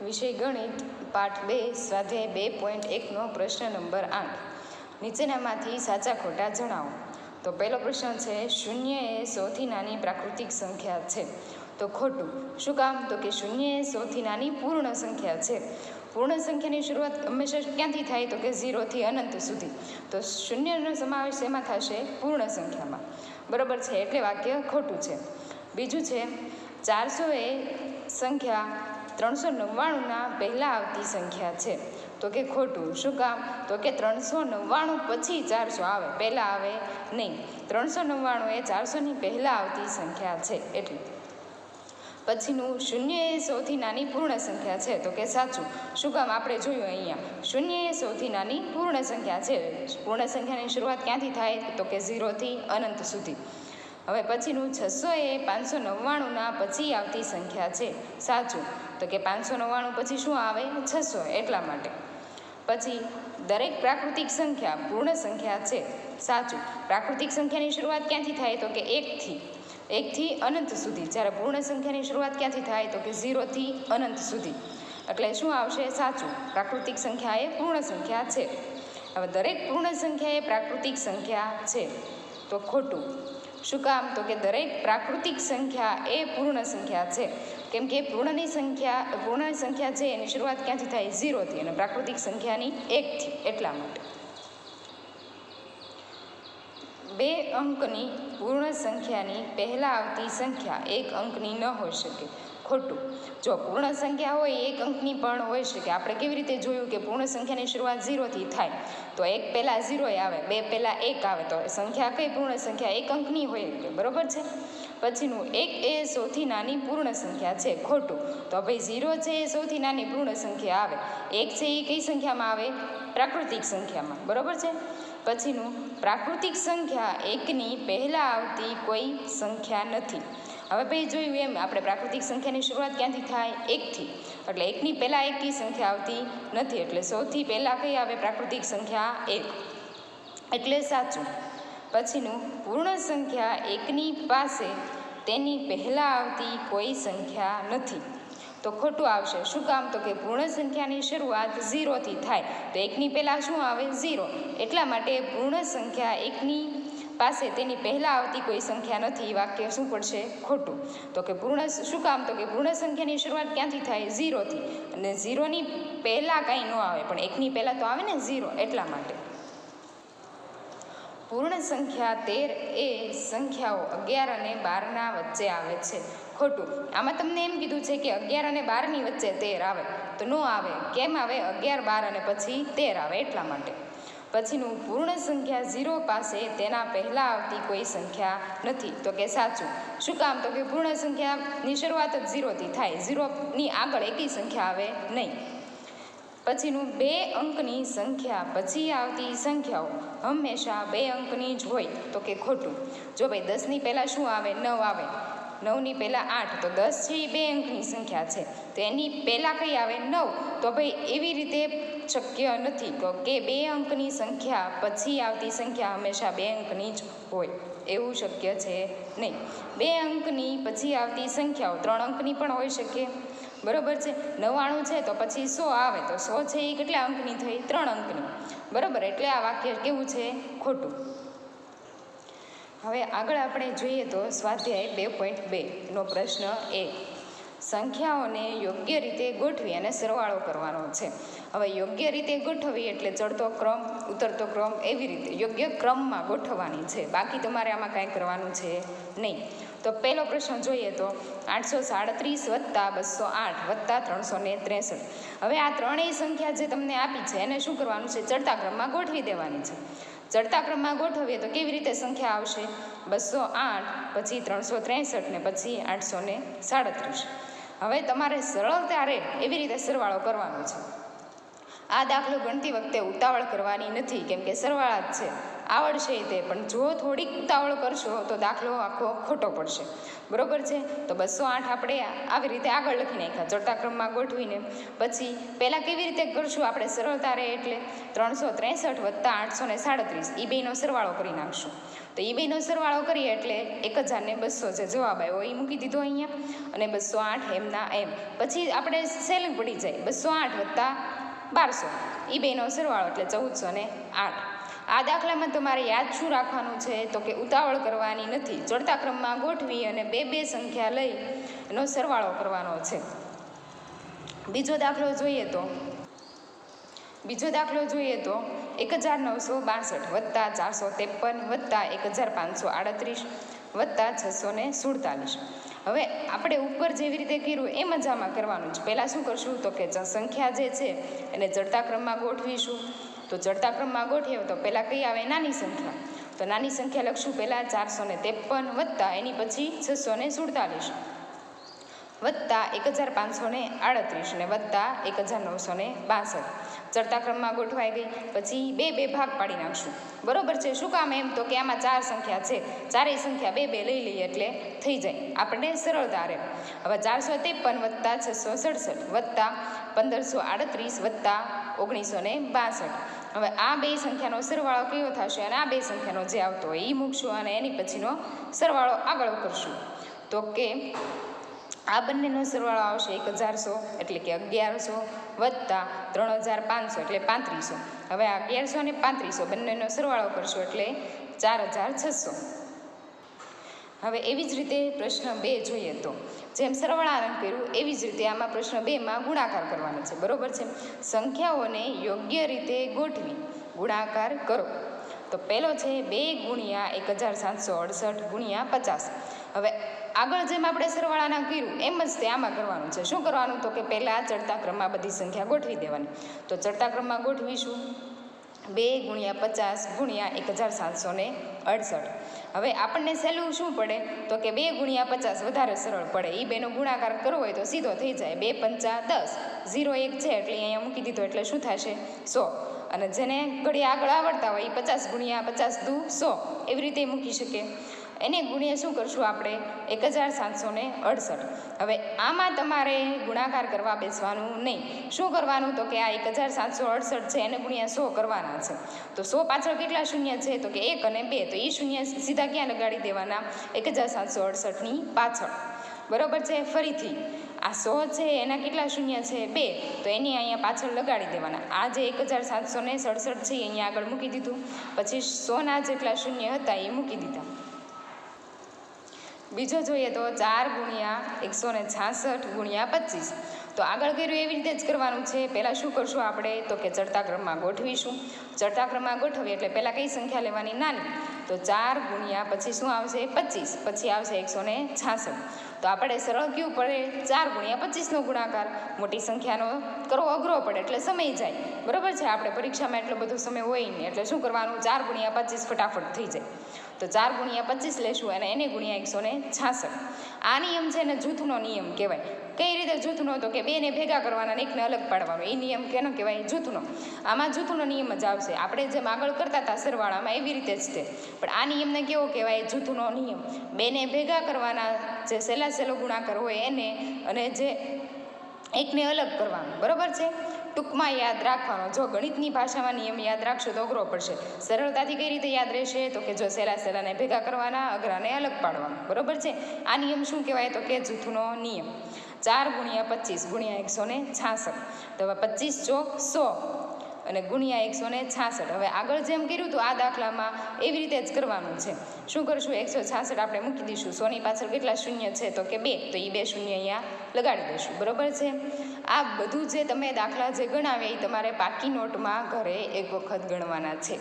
વિષય ગણિત પાઠ 2 સ્વાધ્યાય 2.1નો પ્રશ્ન નંબર 8. નીચેનામાંથી સાચા ખોટા જણાવો. તો પહેલો પ્રશ્ન છે, શૂન્ય એ સૌથી નાની પ્રાકૃતિક સંખ્યા છે. તો ખોટું. શું કામ? તો કે શૂન્ય એ સૌથી નાની પૂર્ણ સંખ્યા છે. પૂર્ણ સંખ્યાની શરૂઆત હંમેશા ક્યાંથી થાય? તો કે 0 થી અનંત સુધી. તો શૂન્યનો સમાવેશ એમાં થશે પૂર્ણ સંખ્યામાં. બરાબર છે, એટલે વાક્ય ખોટું છે. બીજું છે, 400 એ સંખ્યા 399ના પહેલાં આવતી સંખ્યા છે. તો કે ખોટું. શું કામ? તો કે 399 પછી 400 આવે, પહેલાં આવે નહીં. 399 એ 400ની પહેલાં આવતી સંખ્યા છે એટલે. પછીનું, શૂન્ય એ સૌથી નાની પૂર્ણ સંખ્યા છે. તો કે સાચું. શું કામ? આપણે જોયું અહીંયા શૂન્ય એ સૌથી નાની પૂર્ણ સંખ્યા છે. પૂર્ણ સંખ્યાની શરૂઆત ક્યાંથી થાય? તો કે 0 થી અનંત સુધી. હવે પછીનું, 600 એ 599ના પછી આવતી સંખ્યા છે. સાચું. તો કે 599 પછી શું આવે? 600, એટલા માટે. પછી, દરેક પ્રાકૃતિક સંખ્યા પૂર્ણ સંખ્યા છે. સાચું. પ્રાકૃતિક સંખ્યાની શરૂઆત ક્યાંથી થાય? તો કે 1 થી અનંત સુધી. જ્યારે પૂર્ણ સંખ્યાની શરૂઆત ક્યાંથી થાય? તો કે 0 થી અનંત સુધી. એટલે શું આવશે? સાચું. પ્રાકૃતિક સંખ્યા એ પૂર્ણ સંખ્યા છે. હવે દરેક પૂર્ણ સંખ્યા એ પ્રાકૃતિક સંખ્યા છે. તો ખોટું. શું કામ? તો કે દરેક પ્રાકૃતિક સંખ્યા એ પૂર્ણ સંખ્યા છે. કેમ કે પૂર્ણ સંખ્યા છે એની શરૂઆત ક્યાંથી થાય? 0 થી, અને પ્રાકૃતિક સંખ્યાની 1 થી, એટલા માટે. 2 અંકની પૂર્ણ સંખ્યાની પહેલાં આવતી સંખ્યા 1 અંકની ન હોઈ શકે. ખોટું. જો પૂર્ણ સંખ્યા હોય 1 અંકની પણ હોઈ શકે. આપણે કેવી રીતે જોયું કે પૂર્ણ સંખ્યાની શરૂઆત 0 થી થાય, તો 1 પહેલાં 0 આવે, 2 પહેલાં 1 આવે, તો સંખ્યા કઈ પૂર્ણ સંખ્યા? 1 અંકની હોય, બરોબર છે. પછીનું, 1 એ સૌથી નાની પૂર્ણ સંખ્યા છે. ખોટું. તો ભાઈ 0 છે એ સૌથી નાની પૂર્ણ સંખ્યા આવે. 1 છે એ કઈ સંખ્યામાં આવે? પ્રાકૃતિક સંખ્યામાં, બરોબર છે. પછીનું, પ્રાકૃતિક સંખ્યા 1ની પહેલાં આવતી કોઈ સંખ્યા નથી. હવે ભાઈ જોયું એમ, આપણે પ્રાકૃતિક સંખ્યાની શરૂઆત ક્યાંથી થાય? 1 થી. એટલે 1ની પહેલાં એકી સંખ્યા આવતી નથી. એટલે સૌથી પહેલાં કઈ આવે? પ્રાકૃતિક સંખ્યા 1, એટલે સાચું. પછીનું, પૂર્ણ સંખ્યા 1ની પાસે તેની પહેલાં આવતી કોઈ સંખ્યા નથી. તો ખોટું આવશે. શું કામ? તો કે પૂર્ણ સંખ્યાની શરૂઆત 0 થી થાય, તો 1ની પહેલાં શું આવે? 0. એટલા માટે પૂર્ણ સંખ્યા 1ની પાસે તેની પહેલાં આવતી કોઈ સંખ્યા નથી. વાક્ય શું પડશે? ખોટું. તો કે શું કામ? તો કે પૂર્ણ સંખ્યાની શરૂઆત ક્યાંથી થાય? 0 થી, અને 0ની પહેલાં કાંઈ ન આવે, પણ 1ની પહેલાં તો આવે ને 0, એટલા માટે. પૂર્ણ સંખ્યા 13 એ સંખ્યાઓ 11 અને 12ના વચ્ચે આવે છે. ખોટું. આમાં તમને એમ કીધું છે કે 11 અને 12ની વચ્ચે 13 આવે, તો ન આવે. કેમ આવે? 11, 12 અને પછી 13 આવે, એટલા માટે. પછીનું, પૂર્ણ સંખ્યા 0 પાસે તેના પહેલાં આવતી કોઈ સંખ્યા નથી. તો કે સાચું. શું કામ? તો કે પૂર્ણ સંખ્યાની શરૂઆત જ 0 થી થાય, 0ની આગળ એકી સંખ્યા આવે નહીં. પછીનું, 2 અંકની સંખ્યા પછી આવતી સંખ્યાઓ હંમેશા 2 અંકની જ હોય. તો કે ખોટું. જો ભાઈ 10ની પહેલાં શું આવે? 9 આવે. 9ની પહેલાં 8, તો 10 છે એ 2 અંકની સંખ્યા છે, તો એની પહેલાં કઈ આવે? 9. તો ભાઈ એવી રીતે શક્ય નથી કે 2 અંકની સંખ્યા પછી આવતી સંખ્યા હંમેશા 2 અંકની જ હોય. એવું શક્ય છે નહીં. 2 અંકની પછી આવતી સંખ્યાઓ 3 અંકની પણ હોઈ શકે, બરોબર છે. 99 છે તો પછી 100 આવે, તો 100 છે એ કેટલા અંકની થઈ? 3 અંકની, બરોબર. એટલે આ વાક્ય કેવું છે? ખોટું. હવે આગળ આપણે જોઈએ તો સ્વાધ્યાય 2.2નો પ્રશ્ન 1. સંખ્યાઓને યોગ્ય રીતે ગોઠવી અને સરવાળો કરવાનો છે. હવે યોગ્ય રીતે ગોઠવવી એટલે ચડતો ક્રમ, ઉતરતો ક્રમ, એવી રીતે યોગ્ય ક્રમમાં ગોઠવવાની છે. બાકી તમારે આમાં કાંઈ કરવાનું છે નહીં. તો પહેલો પ્રશ્ન જોઈએ તો 837 + 208 + 363. હવે આ ત્રણેય સંખ્યા જે તમને આપી છે એને શું કરવાનું છે? ચડતા ક્રમમાં ગોઠવી દેવાની છે. ચડતા ક્રમમાં ગોઠવીએ તો કેવી રીતે સંખ્યા આવશે? 208, પછી 363 ને પછી 837. હવે તમારે સરળતા રહે એવી રીતે સરવાળો કરવાનો છે. આ દાખલો ગણતી વખતે ઉતાવળ કરવાની નથી, કેમ કે સરવાળા જ છે, આવડશે તે, પણ જો થોડીક ઉતાવળ કરશો તો દાખલો આખો ખોટો પડશે. બરોબર છે? તો 208 આપણે આવી રીતે આગળ લખી નાખ્યા ચડતા ક્રમમાં ગોઠવીને. પછી પહેલાં કેવી રીતે કરશું આપણે, સરળતા રહે એટલે 363 વત્તા 837 એ બેનો સરવાળો કરી નાખશું. તો એ બેનો સરવાળો કરીએ એટલે 1200 જે જવાબ આવ્યો એ મૂકી દીધો અહીંયા, અને 208 એમના એમ. પછી આપણે સહેલું પડી જાય, 208 વત્તા 1200 એ બેનો સરવાળો એટલે 1408. આ દાખલામાં તમારે યાદ શું રાખવાનું છે તો કે ઉતાવળ કરવાની નથી, ચડતા ક્રમમાં ગોઠવી અને બે સંખ્યા લઈ એનો સરવાળો કરવાનો છે. બીજો દાખલો જોઈએ તો 1962 વત્તા 453 વત્તા 1538 વત્તા 647. હવે આપણે ઉપર જેવી રીતે કર્યું એમ જ આમાં કરવાનું છે. પહેલાં શું કરશું તો કે સંખ્યા જે છે એને ચડતા ક્રમમાં ગોઠવીશું. તો ચડતા ક્રમમાં ગોઠવીએ તો પહેલાં કઈ આવે, નાની સંખ્યા. તો નાની સંખ્યા લખશું પહેલાં 453 વત્તા એની પછી 647 વત્તા 1538 અને વત્તા 1962. ચડતા ક્રમમાં ગોઠવાઈ ગઈ. પછી બે ભાગ પાડી નાખશું. બરોબર છે? શું કામ એમ તો કે આમાં 4 સંખ્યા છે, ચારેય સંખ્યા બે લઈ લઈએ એટલે થઈ જાય, આપણને સરળતા રહે. હવે 453 વત્તા 667 વત્તા 1538 વત્તા 1962. હવે આ બે સંખ્યાનો સરવાળો કયો થશે અને આ બે સંખ્યાનો જે આવતો હોય એ મૂકશું અને એની પછીનો સરવાળો આગળ કરશું. તો કે આ બંનેનો સરવાળો આવશે 1100 એટલે કે 1100 વત્તા 3500 એટલે 3500. હવે આ 1100 અને 3500 બંનેનો સરવાળો કરશો એટલે 4600. હવે એવી જ રીતે પ્રશ્ન 2 જોઈએ તો જેમ સરવાળાનું કર્યું એવી જ રીતે આમાં પ્રશ્ન 2માં ગુણાકાર કરવાનો છે. બરોબર છે? સંખ્યાઓને યોગ્ય રીતે ગોઠવી ગુણાકાર કરો. તો પહેલો છે 2 ગુણ્યા 1768 ગુણ્યા 50. હવે આગળ જેમ આપણે સરવાળાના કર્યું એમ જ તે આમાં કરવાનું છે. શું કરવાનું તો કે પહેલાં ચડતા ક્રમમાં બધી સંખ્યા ગોઠવી દેવાની. તો ચડતા ક્રમમાં ગોઠવીશું 2 ગુણ્યા 50 ગુણ્યા 1768. હવે આપણને સહેલું શું પડે તો કે 2 ગુણ્યા 50 વધારે સરળ પડે. એ બેનો ગુણાકાર કરવો હોય તો સીધો થઈ જાય. 2 પંચા 10, 0 1 છે એટલે અહીંયા મૂકી દીધો એટલે શું થશે 100. અને જેને ઘડી આગળ આવડતા હોય એ 50 ગુણ્યા 50 દુ 100 એવી રીતે મૂકી શકે. એને ગુણ્યા શું કરશું આપણે 1768. હવે આમાં તમારે ગુણાકાર કરવા બેસવાનું નહીં. શું કરવાનું તો કે આ 1768 છે એને ગુણ્યા 100 કરવાના છે. તો 100 પાછળ કેટલા શૂન્ય છે તો કે 1 અને 2. તો એ શૂન્ય સીધા ક્યાં લગાડી દેવાના 1768ની પાછળ. બરોબર છે? ફરીથી આ 100 છે એના કેટલા શૂન્ય છે 2, તો એની અહીંયા પાછળ લગાડી દેવાના. આ જે 1767 છે અહીંયા આગળ મૂકી દીધું. પછી 100ના જેટલા શૂન્ય હતા એ મૂકી દીધા. બીજો જોઈએ તો 4 ગુણ્યા 166 ગુણ્યા 25. તો આગળ કર્યું એવી રીતે જ કરવાનું છે. પહેલાં શું કરશું આપણે તો કે ચડતા ક્રમમાં ગોઠવીશું. ચડતા ક્રમમાં ગોઠવીએ એટલે પહેલાં કઈ સંખ્યા લેવાની, નાની. તો 4 ગુણ્યા પછી શું આવશે 25, પછી આવશે 166. તો આપણે સરળ કયું પડે 4 ગુણ્યા 25નો ગુણાકાર. મોટી સંખ્યાનો કરવો અઘરો પડે એટલે સમય જાય. બરાબર છે? આપણે પરીક્ષામાં એટલો બધો સમય હોય નહીં એટલે શું કરવાનું 4 ગુણ્યા 25 ફટાફટ થઈ જાય. તો 4 ગુણ્યા 25 લેશું અને એને ગુણ્યા 166. આ નિયમ છે ને જૂથનો નિયમ કહેવાય. કઈ રીતે જૂથનો તો કે બેને ભેગા કરવાના અને એકને અલગ પાડવાનો. એ નિયમ કેનો કહેવાય? જૂથનો. આમાં જૂથનો નિયમ જ આવશે. આપણે જેમ આગળ કરતા હતા સરવાળામાં એવી રીતે જ છે, પણ આ નિયમને કેવો કહેવાય? જૂથનો નિયમ. બેને ભેગા કરવાના, જે સહેલો ગુણાકાર હોય એને, અને જે એકને અલગ કરવાનું. બરાબર છે? ટૂંકમાં યાદ રાખવાનો. જો ગણિતની ભાષામાં નિયમ યાદ રાખશો તો અઘરો પડશે. સરળતાથી કઈ રીતે યાદ રહેશે તો કે જો સહેલાને ભેગા કરવાના, અઘરાને અલગ પાડવાનું. બરાબર છે? આ નિયમ શું કહેવાય તો કે જૂથનો નિયમ. 4 ગુણ્યા 25 ગુણ્યા 166. તો હવે 25 ચોક 100 અને ગુણ્યા 166. હવે આગળ જેમ કર્યું હતું આ દાખલામાં એવી રીતે જ કરવાનું છે. શું કરશું 166 આપણે મૂકી દઈશું. 100ની પાછળ કેટલા શૂન્ય છે તો કે 2, તો એ 2 શૂન્ય અહીંયા લગાડી દઈશું. બરાબર છે? આ બધું જે તમે દાખલા જે ગણાવે એ તમારે પાકી નોટમાં ઘરે એક વખત ગણવાના છે.